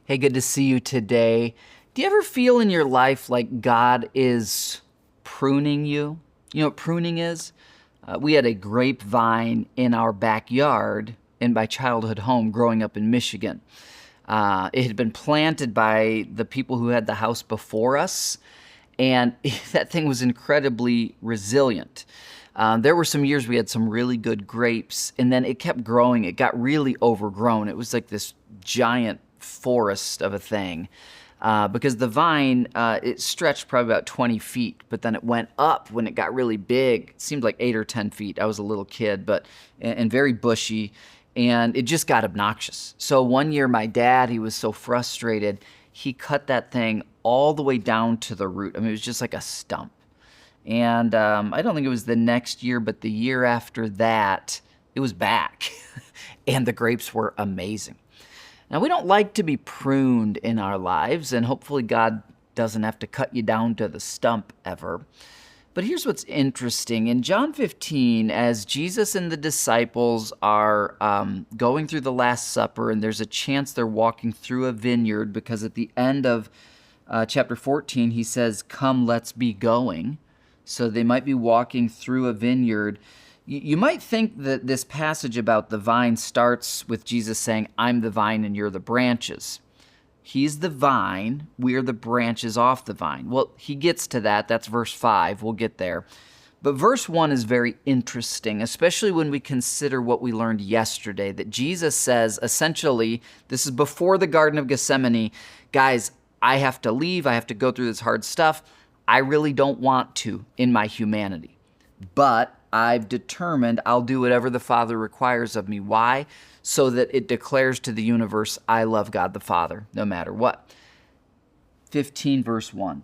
Hey, good to see you today. Do you ever feel in your life like God is pruning you? You know what pruning is? We had a grapevine in our backyard in my childhood home growing up in Michigan. It had been planted by the people who had the house before us, and that thing was incredibly resilient. There were some years we had some really good grapes, and then it kept growing. It got really overgrown. It was like this giant forest of a thing because the vine, it stretched probably about 20 feet, but then it went up when it got really big. It seemed like 8 or 10 feet. I was a little kid, and very bushy, and it just got obnoxious. So one year my dad, he was so frustrated, he cut that thing all the way down to the root. I mean, it was just like a stump. And I don't think it was the next year, but the year after that, it was back. And the grapes were amazing. Now, we don't like to be pruned in our lives, and hopefully God doesn't have to cut you down to the stump ever. But here's what's interesting. In John 15, as Jesus and the disciples are going through the Last Supper, and there's a chance they're walking through a vineyard, because at the end of chapter 14, he says, "Come, let's be going." So they might be walking through a vineyard. You might think that this passage about the vine starts with Jesus saying, "I'm the vine and you're the branches." He's the vine, we're the branches off the vine. Well, he gets to that. That's verse 5. We'll get there. But verse 1 is very interesting, especially when we consider what we learned yesterday, that Jesus says, essentially, this is before the Garden of Gethsemane, guys, I have to leave. I have to go through this hard stuff. I really don't want to in my humanity, but I've determined I'll do whatever the Father requires of me. Why? So that it declares to the universe, I love God the Father, no matter what. 15 verse 1.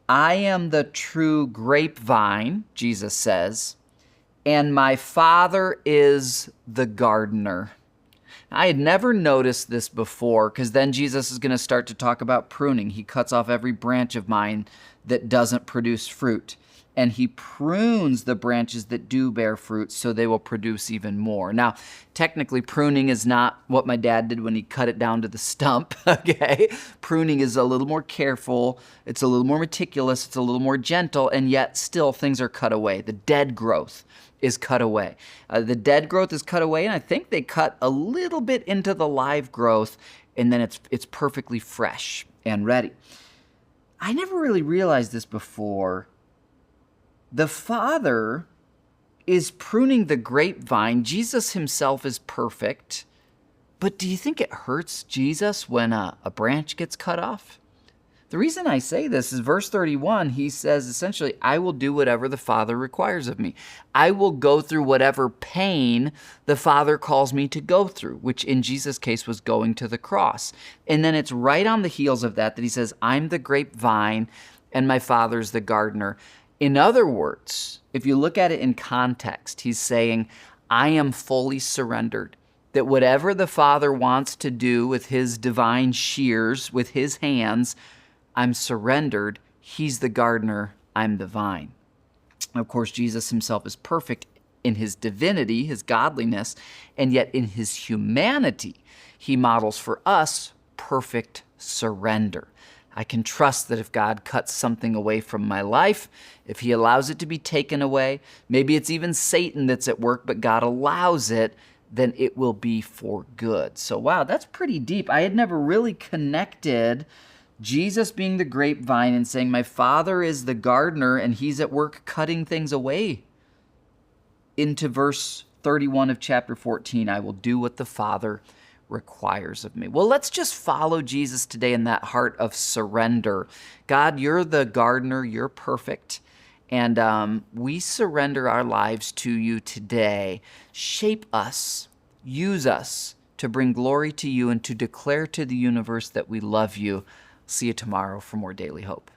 I am the true grapevine, Jesus says, and my Father is the gardener. I had never noticed this before, because then Jesus is going to start to talk about pruning. He cuts off every branch of mine that doesn't produce fruit, and he prunes the branches that do bear fruit so they will produce even more. Now, technically, pruning is not what my dad did when he cut it down to the stump, okay? Pruning is a little more careful, it's a little more meticulous, it's a little more gentle, and yet still things are cut away. The dead growth is cut away. The dead growth is cut away, and I think they cut a little bit into the live growth, and then it's perfectly fresh and ready. I never really realized this before. The Father is pruning the grapevine. Jesus himself is perfect. But do you think it hurts Jesus when a branch gets cut off? The reason I say this is verse 31, he says essentially, I will do whatever the Father requires of me. I will go through whatever pain the Father calls me to go through, which in Jesus' case was going to the cross. And then it's right on the heels of that he says, I'm the grapevine and my Father's the gardener. In other words, if you look at it in context, he's saying, I am fully surrendered. That whatever the Father wants to do with his divine shears, with his hands, I'm surrendered. He's the gardener. I'm the vine. Of course, Jesus himself is perfect in his divinity, his godliness, and yet in his humanity, he models for us perfect surrender. I can trust that if God cuts something away from my life, if he allows it to be taken away, maybe it's even Satan that's at work, but God allows it, then it will be for good. So wow, that's pretty deep. I had never really connected Jesus being the grapevine and saying, my Father is the gardener and he's at work cutting things away, into verse 31 of chapter 14, I will do what the Father requires of me. Well, let's just follow Jesus today in that heart of surrender. God, you're the gardener, you're perfect, and we surrender our lives to you today. Shape us, use us to bring glory to you and to declare to the universe that we love you. See you tomorrow for more Daily Hope.